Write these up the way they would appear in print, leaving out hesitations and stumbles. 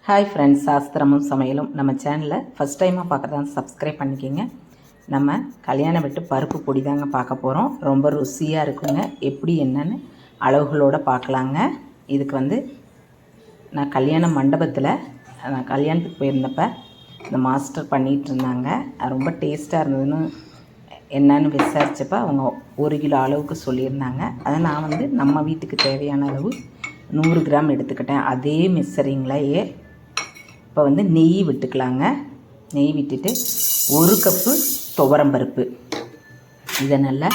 Hi friends, சாஸ்திரமும் சமையலும் நம்ம சேனலில் ஃபஸ்ட் டைமாக பார்க்குறதா சப்ஸ்கிரைப் பண்ணிக்கிங்க. நம்ம கல்யாணம் விட்டு பருப்பு பொடி தாங்க பார்க்க போகிறோம். ரொம்ப ருசியாக இருக்குங்க. எப்படி என்னன்னு அளவுகளோடு பார்க்கலாங்க. இதுக்கு நான் கல்யாண மண்டபத்தில் நான் கல்யாணத்துக்கு போயிருந்தப்போ இந்த மாஸ்டர் பண்ணிகிட்டு இருந்தாங்க. ரொம்ப டேஸ்ட்டாக இருந்ததுன்னு என்னன்னு விசாரித்தப்போ அவங்க 1 கிலோ அளவுக்கு சொல்லியிருந்தாங்க. அதை நான் நம்ம வீட்டுக்கு தேவையான அளவு 100 கிராம் எடுத்துக்கிட்டேன். அதே மெஷரிங்லையே இப்போ நெய் விட்டுக்கலாங்க. நெய் விட்டுட்டு 1 கப்பு துவரம்பருப்பு, இதை நல்லா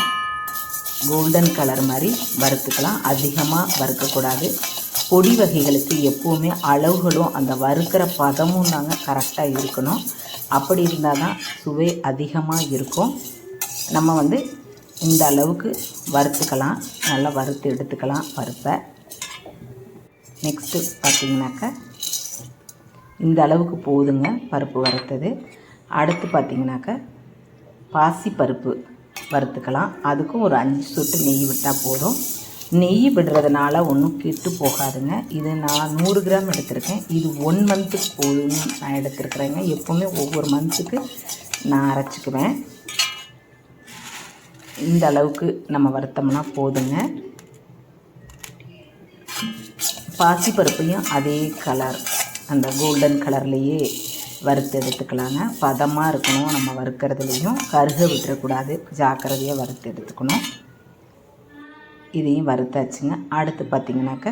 கோல்டன் கலர் மாதிரி வறுத்துக்கலாம். அதிகமாக வறுக்கக்கூடாது. பொடி வகைகளுக்கு எப்போவுமே அளவுகளும் அந்த வறுக்கிற பதமும் தாங்க கரெக்டாக இருக்கணும். அப்படி இருந்தால் தான் சுவை அதிகமாக இருக்கும். நம்ம இந்த அளவுக்கு வறுத்துக்கலாம். நல்லா வறுத்து எடுத்துக்கலாம் பருப்பை. நெக்ஸ்ட்டு பார்த்திங்கனாக்கா இந்த அளவுக்கு போதுங்க பருப்பு வறுத்தது. அடுத்து பார்த்திங்கனாக்கா பாசிப்பருப்பு வறுத்துக்கலாம். அதுக்கும் ஒரு 5 சொட்டு நெய் விட்டால் போதும். நெய் விடுறதுனால ஒன்றும் கெட்டு போகாதுங்க. இது நான் 100 கிராம் எடுத்திருக்கேன். இது 1 மந்த்துக்கு போதும்னு நான் எடுத்துருக்குறேங்க. எப்போவுமே ஒவ்வொரு மந்த்துக்கு நான் அரைச்சிக்குவேன். இந்த அளவுக்கு நம்ம வறுத்தோம்னா போதுங்க. பாசிப்பருப்பையும் அதே கலர், அந்த கோல்டன் கலர்லேயே வறுத்து எடுத்துக்கலாங்க. பதமாக இருக்கணும். நம்ம வறுக்கிறதுலேயும் கருக விட்டுறக்கூடாது. ஜாக்கிரதையாக வறுத்து எடுத்துக்கணும். இதையும் வறுத்தாச்சுங்க. அடுத்து பார்த்திங்கனாக்கா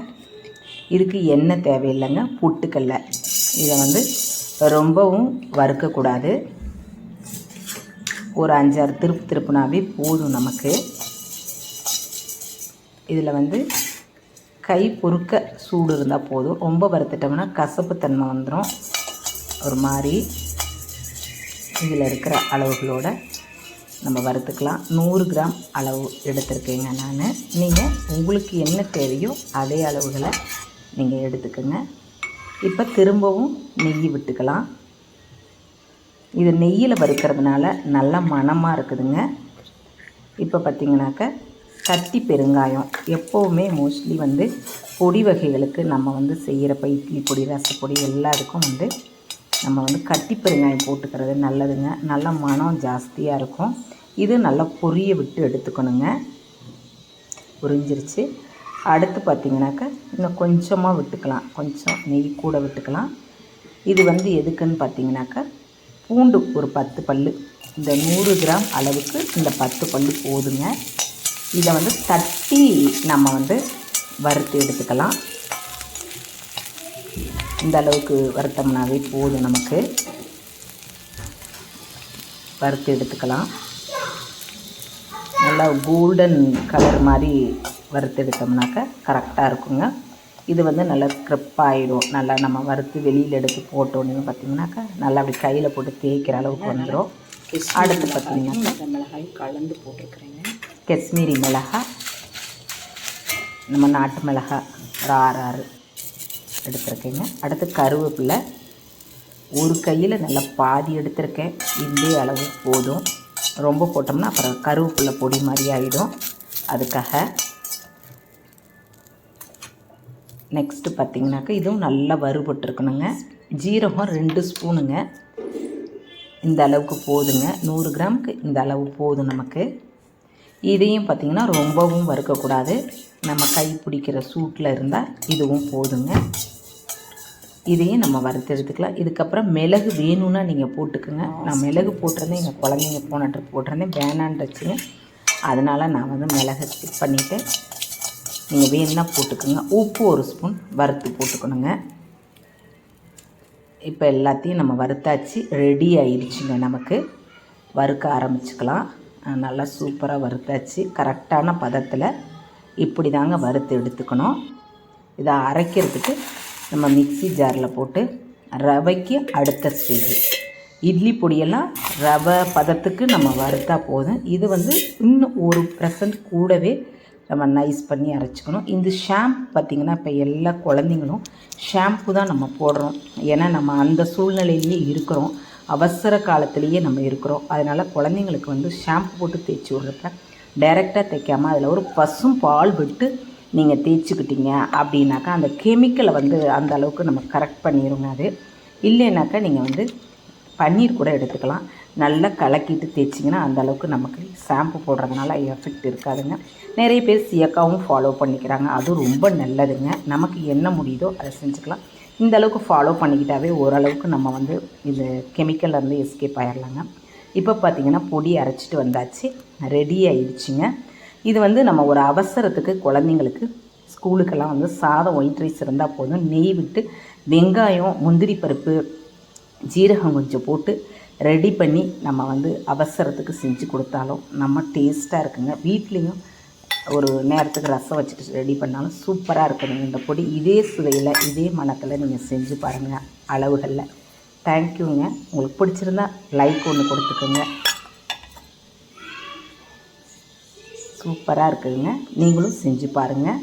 இதுக்கு எண்ணெய் தேவையில்லைங்க. பொட்டுக்கடலை இதை ரொம்பவும் வறுக்கக்கூடாது. ஒரு 5-6 திருப்புனாவே போதும் நமக்கு. இதில் கை பொறுக்க சூடு இருந்தால் போதும். ரொம்ப வறுத்துட்டோம்னா கசப்பு தன்மை வந்துடும் ஒரு மாதிரி. இதில் இருக்கிற அளவுகளோடு நம்ம வறுத்துக்கலாம். 100 கிராம் அளவு எடுத்துருக்கேங்க நான். நீங்கள் உங்களுக்கு என்ன தேவையோ அதே அளவுகளை நீங்கள் எடுத்துக்கோங்க. இப்போ திரும்பவும் நெய் விட்டுக்கலாம். இது நெய்யில் வறுக்கிறதுனால நல்ல மணமாக இருக்குதுங்க. இப்போ பார்த்திங்கனாக்கா கட்டி பெருங்காயம் எப்போவுமே மோஸ்ட்லி பொடி வகைகளுக்கு நம்ம செய்கிறப்ப இட்லி பொடி, ரசப்பொடி எல்லாத்துக்கும் நம்ம கட்டி பெருங்காயம் போட்டுக்கிறது நல்லதுங்க. நல்ல மனம் ஜாஸ்தியாக இருக்கும். இது நல்லா பொரிய விட்டு எடுத்துக்கணுங்க. புரிஞ்சிருச்சு. அடுத்து பார்த்திங்கனாக்கா இன்னும் கொஞ்சமாக விட்டுக்கலாம். கொஞ்சம் நெய் கூட விட்டுக்கலாம். இது எதுக்குன்னு பார்த்திங்கனாக்கா பூண்டு ஒரு 10 பல். இந்த 100 கிராம் அளவுக்கு இந்த 10 பல் போதுங்க. இதை தட்டி நம்ம வறுத்து எடுத்துக்கலாம். இந்த அளவுக்கு வறுத்தோம்னாவே போதும். நமக்கு வறுத்து எடுத்துக்கலாம். நல்லா கோல்டன் கலர் மாதிரி வறுத்து எடுத்தோம்னாக்கா கரெக்டாக இருக்குங்க. இது நல்லா ஸ்க்ரப் ஆகிடும். நல்லா நம்ம வறுத்து வெளியில் எடுத்து போட்டோன்னு பார்த்திங்கனாக்கா நல்லா அப்படி கையில் போட்டு தேய்க்கிற அளவுக்கு வந்துடும். அடுத்து பார்த்திங்கன்னா மிளகாய் கலந்து போட்டிருக்கிறேங்க. காஷ்மீரி மிளகாய், நம்ம நாட்டு மிளகாய் ஒரு 6 எடுத்துருக்கேங்க. அடுத்து கருவேப்பிலை ஒரு கையில் நல்லா பாதி எடுத்திருக்கேன். இதே அளவு போதும். ரொம்ப போட்டோம்னா அப்புறம் கருவேப்பிலை பொடி மாதிரி ஆகிடும். அதுக்காக நெக்ஸ்ட்டு பார்த்திங்கனாக்கா இதுவும் நல்லா வறுபட்டுருக்கணுங்க. ஜீரகம் 2 ஸ்பூனுங்க. இந்த அளவுக்கு போதுங்க. 100 கிராமுக்கு இந்த அளவு போதும் நமக்கு. இதையும் பார்த்திங்கன்னா ரொம்பவும் வறுக்கக்கூடாது. நம்ம கை பிடிக்கிற சூட்டில் இருந்தால் இதுவும் போதுங்க. இதையும் நம்ம வறுத்து எடுத்துக்கலாம். இதுக்கப்புறம் மிளகு வேணும்னா நீங்கள் போட்டுக்குங்க. நான் மிளகு போட்டிருந்தேன். எங்கள் குழந்தைங்க போன ட்ரிப் போட்டிருந்தேன், வேணான்றச்சுங்க. அதனால் நான் மிளகை ஸ்கிப் பண்ணிவிட்டு நீங்கள் வேணும்னா போட்டுக்குங்க. உப்பு 1 ஸ்பூன் வறுத்து போட்டுக்கணுங்க. இப்போ எல்லாத்தையும் நம்ம வறுத்தாச்சு. ரெடி ஆயிடுச்சுங்க. நமக்கு வறுக்க ஆரம்பிச்சுக்கலாம். நல்லா சூப்பராக வறுத்தாச்சு. கரெக்டான பதத்தில் இப்படி தாங்க வறுத்து எடுத்துக்கணும். இதை அரைக்கிறதுக்கு நம்ம மிக்ஸி ஜாரில் போட்டு ரவைக்கு அடுத்த ஸ்டேஜ். இட்லி பொடியெல்லாம் ரவை பதத்துக்கு நம்ம வறுத்தா போதும். இது இன்னும் 1% கூடவே நம்ம நைஸ் பண்ணி அரைச்சிக்கணும். இந்த ஷாம்பு பார்த்திங்கன்னா இப்போ எல்லா குழந்தைங்களும் ஷாம்பு தான் நம்ம போடுறோம். ஏன்னா நம்ம அந்த சூழ்நிலையிலேயே இருக்கிறோம். அவசர காலத்திலேயே நம்ம இருக்கிறோம். அதனால் குழந்தைங்களுக்கு ஷாம்பு போட்டு தேய்ச்சி விட்றப்ப டைரெக்டாக தைக்காமல் அதில் ஒரு பசும் பால் விட்டு நீங்கள் தேய்ச்சிக்கிட்டீங்க அப்படின்னாக்கா அந்த கெமிக்கலை வந்து அந்த அளவுக்கு நம்ம கரெக்ட் பண்ணிடுங்க. அது இல்லைனாக்கா நீங்கள் வந்து பன்னீர் கூட எடுத்துக்கலாம். நல்லா கலக்கிட்டு தேய்ச்சிங்கன்னா அந்தளவுக்கு நமக்கு ஷாம்பு போடுறதுனால எஃபெக்ட் இருக்காதுங்க. நிறைய பேர் சியக்காவும் ஃபாலோ பண்ணிக்கிறாங்க, அதுவும் ரொம்ப நல்லதுங்க. நமக்கு என்ன முடியுதோ அதை செஞ்சுக்கலாம். இந்த அளவுக்கு ஃபாலோ பண்ணிக்கிட்டாவே ஓரளவுக்கு நம்ம வந்து இந்த கெமிக்கல்லேருந்து எஸ்கேப் ஆகிடலாங்க. இப்போ பார்த்திங்கன்னா பொடி அரைச்சிட்டு வந்தாச்சு, ரெடி ஆயிடுச்சுங்க. இது வந்து நம்ம ஒரு அவசரத்துக்கு குழந்தைங்களுக்கு ஸ்கூலுக்கெல்லாம் வந்து சாதம் ஒயிட் ரைஸ் இருந்தால் போதும், நெய் விட்டு வெங்காயம் முந்திரி பருப்பு ஜீரகம் கொஞ்சம் போட்டு ரெடி பண்ணி நம்ம வந்து அவசரத்துக்கு செஞ்சு கொடுத்தாலும் நம்ம டேஸ்ட்டாக இருக்குங்க. வீட்லேயும் ஒரு நேரத்துக்கு ரசம் வச்சுட்டு ரெடி பண்ணாலும் சூப்பராக இருக்குதுங்க இந்த பொடி. இதே சுவையில் இதே மணத்தில் நீங்கள் செஞ்சு பாருங்கள் அளவுகளில். தேங்க்யூங்க. உங்களுக்கு பிடிச்சிருந்தா லைக் ஒன்று கொடுத்துக்கோங்க. சூப்பராக இருக்குதுங்க, நீங்களும் செஞ்சு பாருங்கள்.